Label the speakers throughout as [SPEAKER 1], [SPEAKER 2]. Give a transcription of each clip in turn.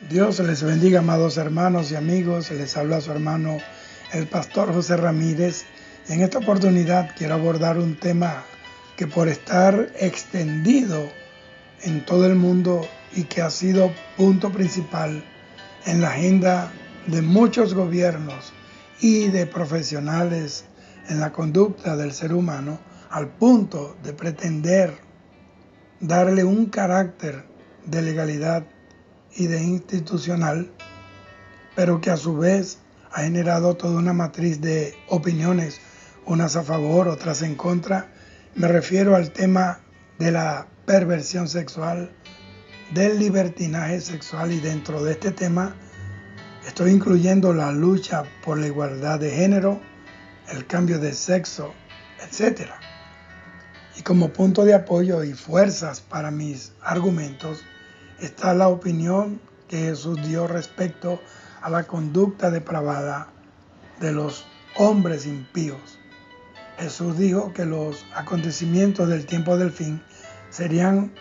[SPEAKER 1] Dios les bendiga, amados hermanos y amigos. Les habla su hermano, el pastor José Ramírez. En esta oportunidad quiero abordar un tema que por estar extendido en todo el mundo y que ha sido punto principal en la agenda de muchos gobiernos y de profesionales en la conducta del ser humano, al punto de pretender darle un carácter de legalidad y de institucional, pero que a su vez ha generado toda una matriz de opiniones, unas a favor, otras en contra. Me refiero al tema de la perversión sexual, del libertinaje sexual, y dentro de este tema estoy incluyendo la lucha por la igualdad de género, el cambio de sexo, etc. Y como punto de apoyo y fuerzas para mis argumentos está la opinión que Jesús dio respecto a la conducta depravada de los hombres impíos. Jesús dijo que los acontecimientos del tiempo del fin serían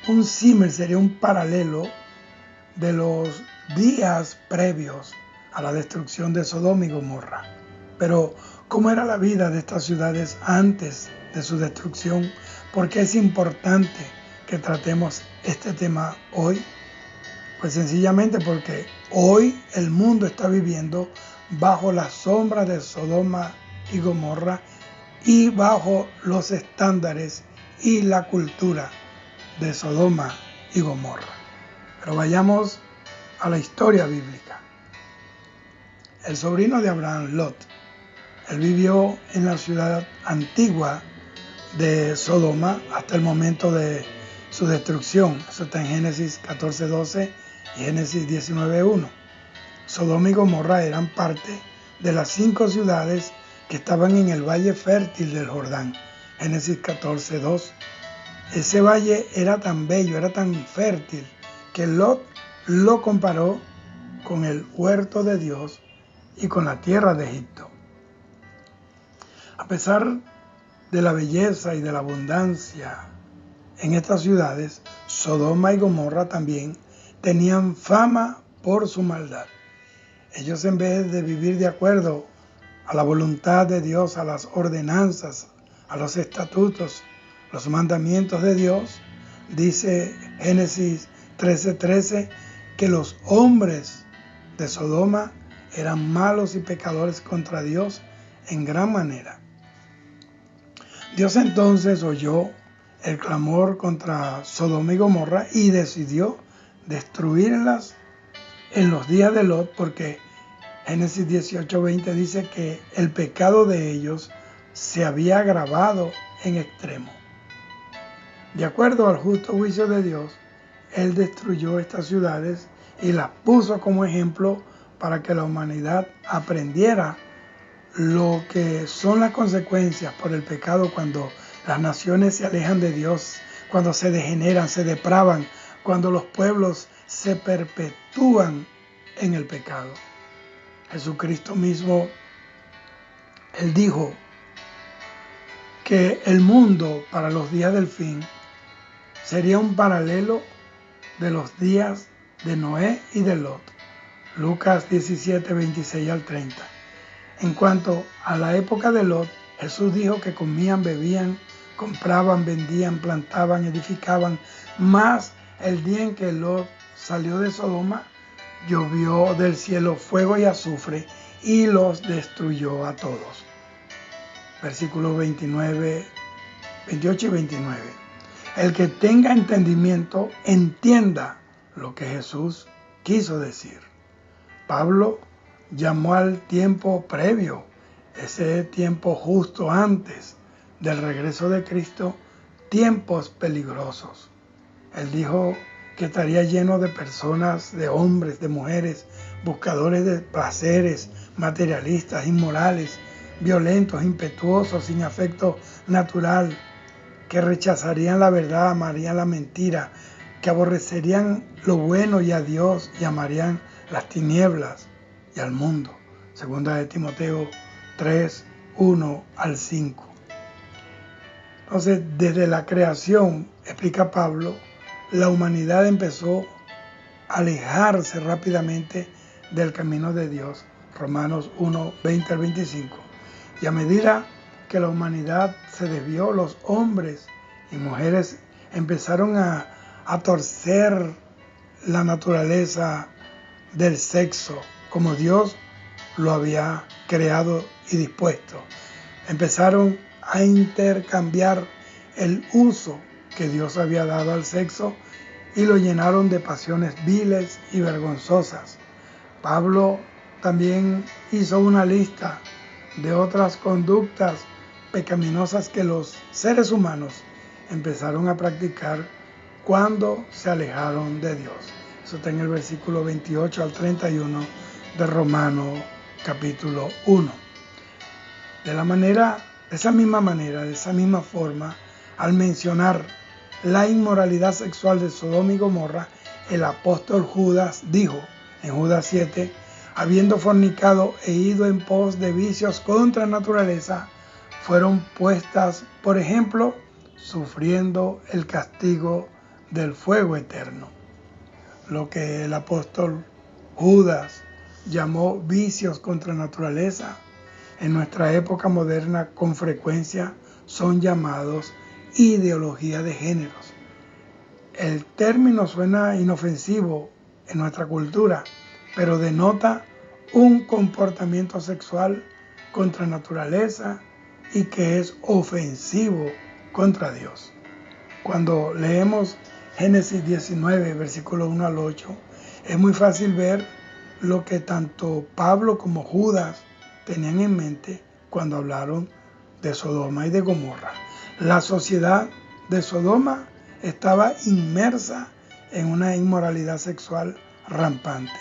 [SPEAKER 1] un símil, sería un paralelo de los días previos a la destrucción de Sodoma y Gomorra. Pero, ¿cómo era la vida de estas ciudades antes de su destrucción? ¿Por qué es importante que tratemos este tema hoy? Pues sencillamente porque hoy el mundo está viviendo bajo la sombra de Sodoma y Gomorra y bajo los estándares y la cultura de Sodoma y Gomorra. Pero vayamos a la historia bíblica. El sobrino de Abraham, Lot, él vivió en la ciudad antigua de Sodoma hasta el momento de su destrucción. Eso está en Génesis 14:12 y Génesis 19:1. Sodoma y Gomorra eran parte de las 5 ciudades que estaban en el valle fértil del Jordán. Génesis 14:2. Ese valle era tan bello, era tan fértil, que Lot lo comparó con el huerto de Dios y con la tierra de Egipto. A pesar de la belleza y de la abundancia en estas ciudades, Sodoma y Gomorra también tenían fama por su maldad. Ellos, en vez de vivir de acuerdo a la voluntad de Dios, a las ordenanzas, a los estatutos, los mandamientos de Dios, dice Génesis 13:13, que los hombres de Sodoma eran malos y pecadores contra Dios en gran manera. Dios entonces oyó el clamor contra Sodoma y Gomorra y decidió destruirlas en los días de Lot, porque Génesis 18:20 dice que el pecado de ellos se había agravado en extremo. De acuerdo al justo juicio de Dios, Él destruyó estas ciudades y las puso como ejemplo para que la humanidad aprendiera lo que son las consecuencias por el pecado cuando las naciones se alejan de Dios, cuando se degeneran, se depravan, cuando los pueblos se perpetúan en el pecado. Jesucristo mismo, Él dijo que el mundo para los días del fin sería un paralelo de los días de Noé y de Lot. Lucas 17:26-30. En cuanto a la época de Lot, Jesús dijo que comían, bebían, compraban, vendían, plantaban, edificaban, mas el día en que Lot salió de Sodoma, llovió del cielo fuego y azufre y los destruyó a todos. Versículos 28 y 29. El que tenga entendimiento, entienda lo que Jesús quiso decir. Pablo llamó al tiempo previo, ese tiempo justo antes del regreso de Cristo, tiempos peligrosos. Él dijo que estaría lleno de personas, de hombres, de mujeres, buscadores de placeres, materialistas, inmorales, violentos, impetuosos, sin afecto natural, que rechazarían la verdad, amarían la mentira, que aborrecerían lo bueno y a Dios y amarían las tinieblas y al mundo. Segunda de Timoteo 3:1-5. Entonces, desde la creación, explica Pablo, la humanidad empezó alejarse rápidamente del camino de Dios. Romanos 1, 20 al 25. Y a medida que la humanidad se desvió, los hombres y mujeres empezaron a torcer la naturaleza del sexo como Dios lo había creado y dispuesto. Empezaron a intercambiar el uso que Dios había dado al sexo y lo llenaron de pasiones viles y vergonzosas. Pablo también hizo una lista de otras conductas pecaminosas que los seres humanos empezaron a practicar cuando se alejaron de Dios. Eso está en el versículo 28 al 31 de Romanos capítulo 1. De esa misma forma, al mencionar la inmoralidad sexual de Sodoma y Gomorra, el apóstol Judas dijo en Judas 7, habiendo fornicado e ido en pos de vicios contra naturaleza, fueron puestas, por ejemplo, sufriendo el castigo del fuego eterno. Lo que el apóstol Judas llamó vicios contra naturaleza, en nuestra época moderna con frecuencia son llamados ideología de géneros. El término suena inofensivo en nuestra cultura, pero denota un comportamiento sexual contra naturaleza y que es ofensivo contra Dios. Cuando leemos Génesis 19, versículo 1 al 8, es muy fácil ver lo que tanto Pablo como Judas tenían en mente cuando hablaron de Sodoma y de Gomorra. La sociedad de Sodoma estaba inmersa en una inmoralidad sexual rampante,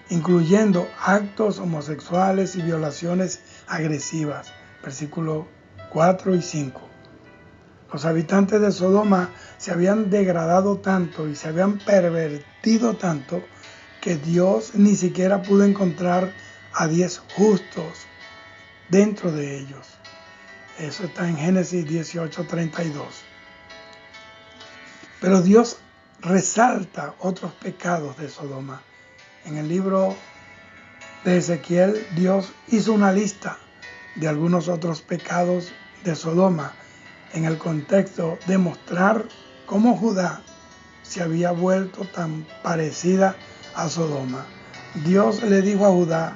[SPEAKER 1] incluyendo actos homosexuales y violaciones agresivas. Versículos 4 y 5. Los habitantes de Sodoma se habían degradado tanto y se habían pervertido tanto que Dios ni siquiera pudo encontrar a 10 justos dentro de ellos. Eso está en Génesis 18:32. Pero Dios resalta otros pecados de Sodoma. En el libro de Ezequiel, Dios hizo una lista de algunos otros pecados de Sodoma en el contexto de mostrar cómo Judá se había vuelto tan parecida a Sodoma. Dios le dijo a Judá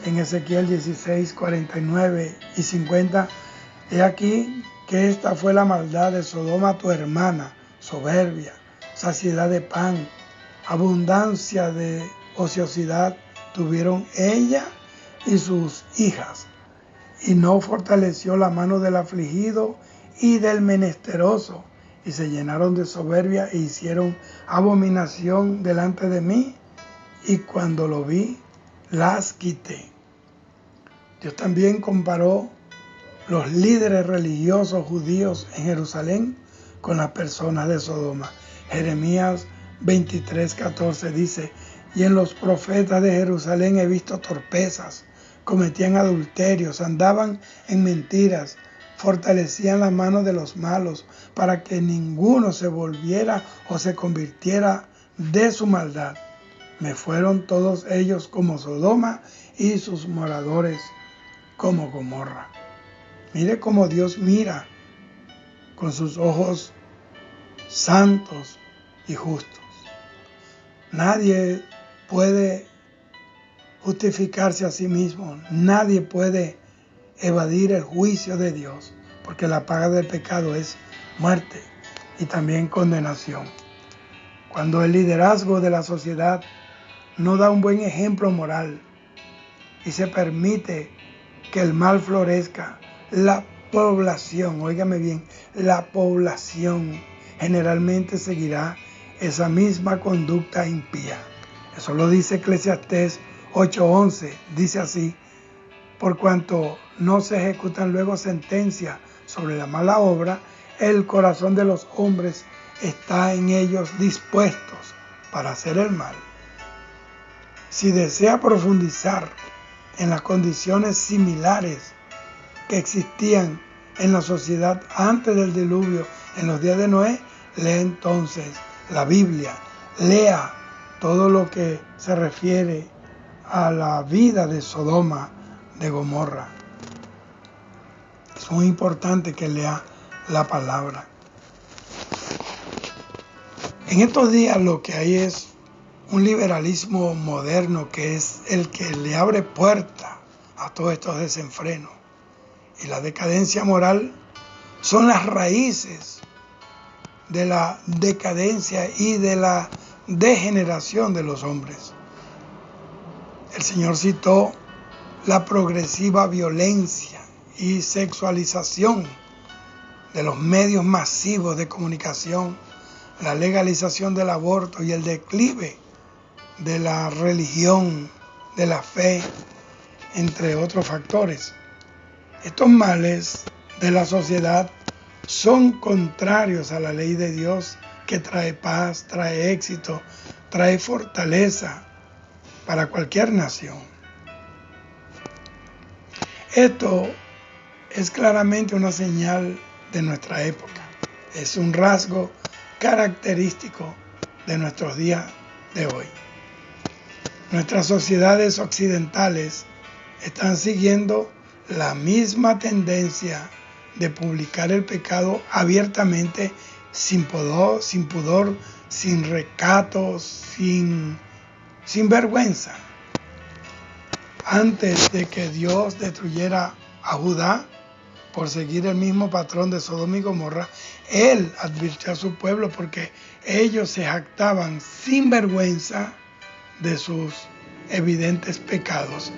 [SPEAKER 1] en Ezequiel 16, 49 y 50, he aquí que esta fue la maldad de Sodoma tu hermana, soberbia, saciedad de pan, abundancia de ociosidad tuvieron ella y sus hijas, y no fortaleció la mano del afligido y del menesteroso, y se llenaron de soberbia e hicieron abominación delante de mí, y cuando lo vi, las quité. Dios también comparó los líderes religiosos judíos en Jerusalén con las personas de Sodoma. Jeremías 23:14 dice, y en los profetas de Jerusalén he visto torpezas, cometían adulterios, andaban en mentiras, fortalecían la mano de los malos para que ninguno se volviera o se convirtiera de su maldad. Me fueron todos ellos como Sodoma y sus moradores como Gomorra. Mire cómo Dios mira con sus ojos santos y justos. Nadie puede justificarse a sí mismo. Nadie puede evadir el juicio de Dios, porque la paga del pecado es muerte y también condenación. Cuando el liderazgo de la sociedad no da un buen ejemplo moral y se permite que el mal florezca, la población, óigame bien, la población generalmente seguirá esa misma conducta impía. Eso lo dice Eclesiastés 8:11, dice así, por cuanto no se ejecutan luego sentencias sobre la mala obra, el corazón de los hombres está en ellos dispuestos para hacer el mal. Si desea profundizar en las condiciones similares que existían en la sociedad antes del diluvio, en los días de Noé, lea entonces la Biblia, lea todo lo que se refiere a la vida de Sodoma, de Gomorra. Es muy importante que lea la palabra. En estos días lo que hay es un liberalismo moderno que es el que le abre puerta a todos estos desenfrenos. Y la decadencia moral son las raíces de la decadencia y de la degeneración de los hombres. El Señor citó la progresiva violencia y sexualización de los medios masivos de comunicación, la legalización del aborto y el declive de la religión, de la fe, entre otros factores. Estos males de la sociedad son contrarios a la ley de Dios, que trae paz, trae éxito, trae fortaleza para cualquier nación. Esto es claramente una señal de nuestra época. Es un rasgo característico de nuestros días de hoy. Nuestras sociedades occidentales están siguiendo la misma tendencia de publicar el pecado abiertamente, sin pudor, sin recatos, sin vergüenza. Antes de que Dios destruyera a Judá por seguir el mismo patrón de Sodoma y Gomorra, Él advirtió a su pueblo porque ellos se jactaban sin vergüenza de sus evidentes pecados.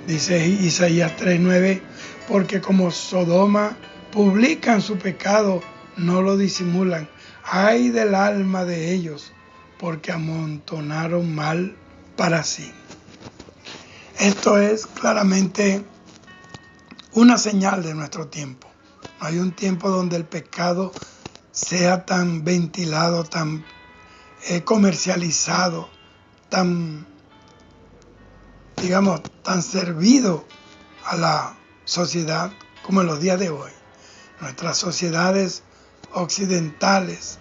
[SPEAKER 1] Dice Isaías 3:9, porque como Sodoma publican su pecado, no lo disimulan. Ay del alma de ellos, porque amontonaron mal para sí. Esto es claramente una señal de nuestro tiempo. No hay un tiempo donde el pecado sea tan ventilado, tan comercializado, tan servido a la sociedad como en los días de hoy. Nuestras sociedades occidentales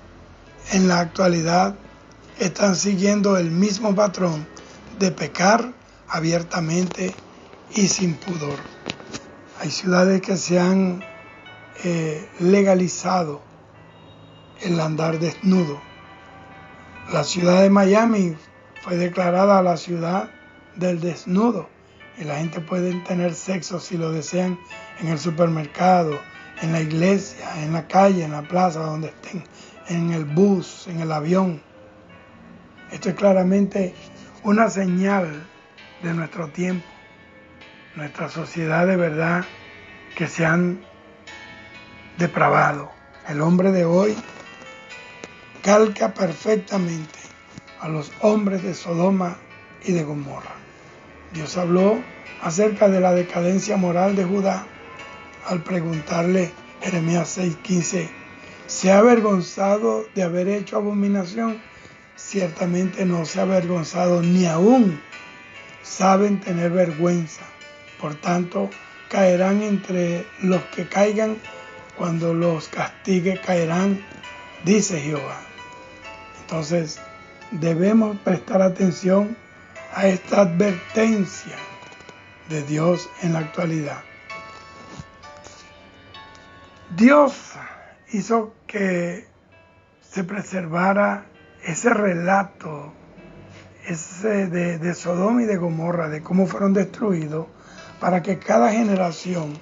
[SPEAKER 1] en la actualidad están siguiendo el mismo patrón de pecar abiertamente y sin pudor. Hay ciudades que se han legalizado el andar desnudo. La ciudad de Miami fue declarada la ciudad del desnudo y la gente puede tener sexo si lo desean en el supermercado, en la iglesia, en la calle, en la plaza, donde estén, en el bus, en el avión. Esto es claramente una señal de nuestro tiempo, nuestra sociedad de verdad que se han depravado. El hombre de hoy calca perfectamente a los hombres de Sodoma y de Gomorra. Dios habló acerca de la decadencia moral de Judá al preguntarle, Jeremías 6:15, ¿se ha avergonzado de haber hecho abominación? Ciertamente no se ha avergonzado, ni aún saben tener vergüenza. Por tanto, caerán entre los que caigan, cuando los castigue caerán, dice Jehová. Entonces, debemos prestar atención a esta advertencia de Dios en la actualidad. Dios hizo que se preservara ese relato de Sodoma y de Gomorra, de cómo fueron destruidos, para que cada generación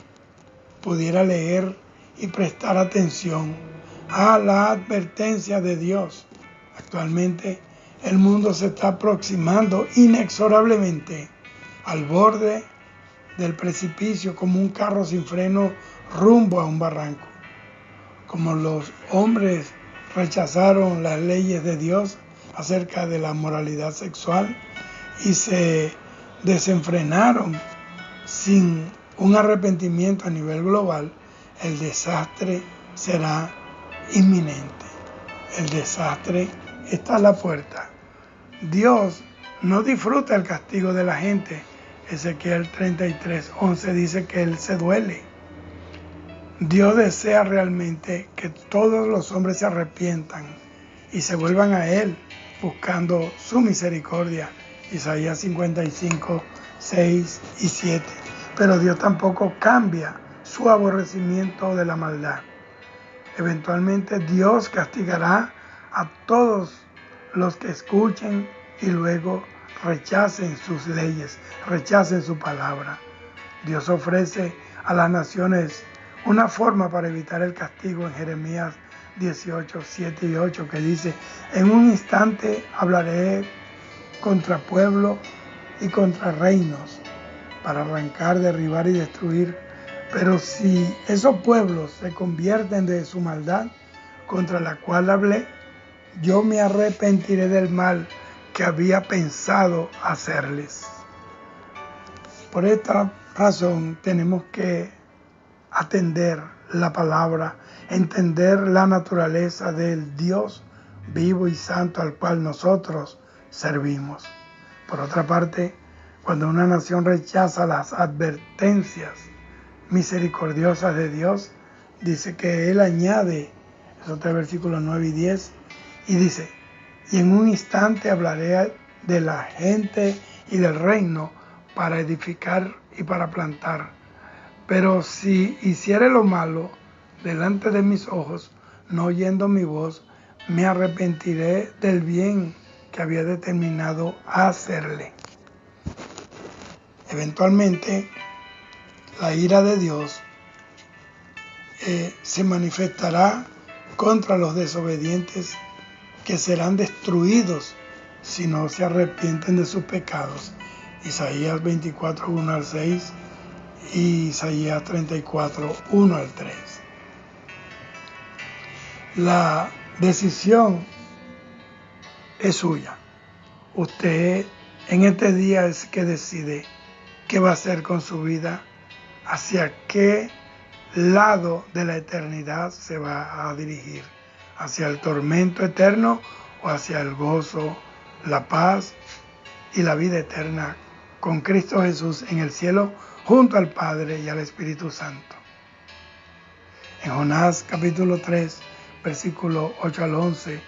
[SPEAKER 1] pudiera leer y prestar atención a la advertencia de Dios. Actualmente el mundo se está aproximando inexorablemente al borde del precipicio, como un carro sin freno rumbo a un barranco. Como los hombres rechazaron las leyes de Dios acerca de la moralidad sexual y se desenfrenaron sin un arrepentimiento a nivel global, el desastre será inminente. El desastre está a la puerta. Dios no disfruta el castigo de la gente. Ezequiel 33:11 dice que Él se duele. Dios desea realmente que todos los hombres se arrepientan y se vuelvan a Él, buscando su misericordia. Isaías 55, 6 y 7. Pero Dios tampoco cambia su aborrecimiento de la maldad. Eventualmente Dios castigará a todos los que escuchen y luego rechacen sus leyes, rechacen su palabra. Dios ofrece a las naciones una forma para evitar el castigo en Jeremías 18, 7 y 8, que dice: en un instante hablaré contra pueblo y contra reinos, para arrancar, derribar y destruir. Pero si esos pueblos se convierten de su maldad contra la cual hablé, yo me arrepentiré del mal que había pensado hacerles. Por esta razón tenemos que atender la palabra, entender la naturaleza del Dios vivo y santo al cual nosotros servimos. Por otra parte, cuando una nación rechaza las advertencias misericordiosas de Dios, dice que Él añade, esos 3 versículos 9 y 10, y dice: y en un instante hablaré de la gente y del reino para edificar y para plantar. Pero si hiciere lo malo delante de mis ojos, no oyendo mi voz, me arrepentiré del bien que había determinado hacerle. Eventualmente, la ira de Dios se manifestará contra los desobedientes, que serán destruidos si no se arrepienten de sus pecados. Isaías 24, 1 al 6 y Isaías 34, 1 al 3. La decisión es suya. Usted en este día es que decide qué va a hacer con su vida, hacia qué lado de la eternidad se va a dirigir, hacia el tormento eterno o hacia el gozo, la paz y la vida eterna con Cristo Jesús en el cielo junto al Padre y al Espíritu Santo. En Jonás capítulo 3, versículo 8 al 11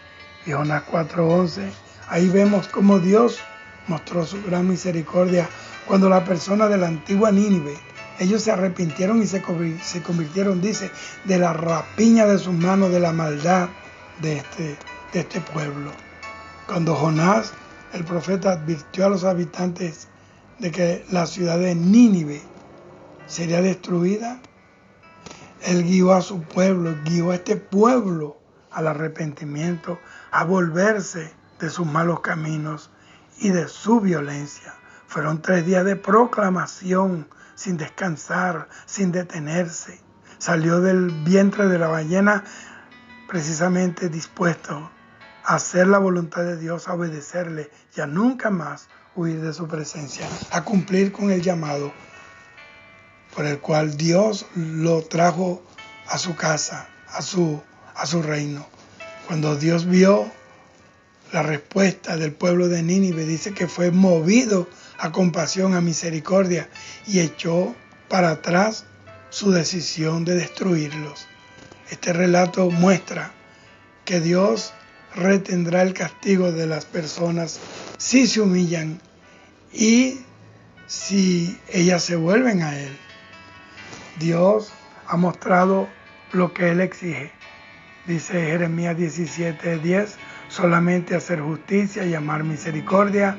[SPEAKER 1] y Jonás 4, 11, ahí vemos cómo Dios mostró su gran misericordia cuando la persona de la antigua Nínive, ellos se arrepintieron y se convirtieron, dice, de la rapiña de sus manos, de la maldad de este pueblo. Cuando Jonás, el profeta, advirtió a los habitantes de que la ciudad de Nínive sería destruida, él guió a su pueblo, guió a este pueblo al arrepentimiento, a volverse de sus malos caminos y de su violencia. Fueron 3 días de proclamación, sin descansar, sin detenerse. Salió del vientre de la ballena precisamente dispuesto a hacer la voluntad de Dios, a obedecerle y a nunca más huir de su presencia, a cumplir con el llamado por el cual Dios lo trajo a su casa, a su reino. Cuando Dios vio la respuesta del pueblo de Nínive, dice que fue movido a compasión, a misericordia, y echó para atrás su decisión de destruirlos. Este relato muestra que Dios retendrá el castigo de las personas si se humillan y si ellas se vuelven a Él. Dios ha mostrado lo que Él exige. Dice Jeremías 17:10, solamente hacer justicia y amar misericordia,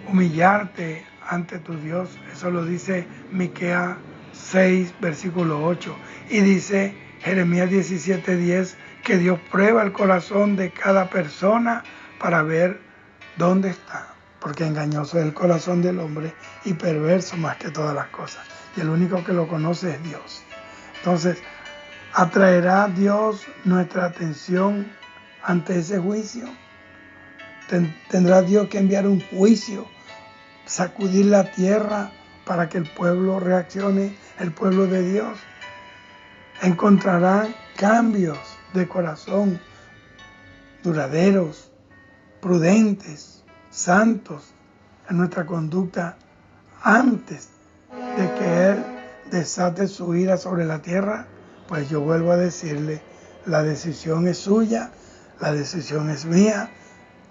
[SPEAKER 1] humillarte ante tu Dios. Eso lo dice Miqueas 6, versículo 8. Y dice Jeremías 17:10 que Dios prueba el corazón de cada persona para ver dónde está. Porque engañoso es el corazón del hombre y perverso más que todas las cosas. Y el único que lo conoce es Dios. Entonces, ¿atraerá Dios nuestra atención ante ese juicio? ¿Tendrá Dios que enviar un juicio, sacudir la tierra para que el pueblo reaccione, el pueblo de Dios? ¿Encontrarán cambios de corazón duraderos, prudentes, santos en nuestra conducta antes de que Él desate su ira sobre la tierra? Pues yo vuelvo a decirle, la decisión es suya, la decisión es mía,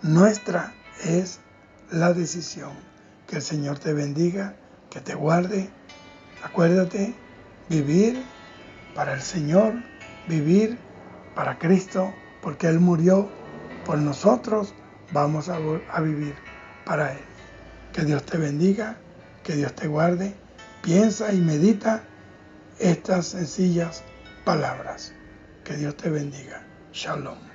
[SPEAKER 1] Nuestra es la decisión. Que el Señor te bendiga, que te guarde. Acuérdate, vivir para el Señor, vivir para Cristo, porque Él murió por nosotros, vamos a vivir para Él. Que Dios te bendiga, que Dios te guarde. Piensa y medita estas sencillas palabras. Que Dios te bendiga. Shalom.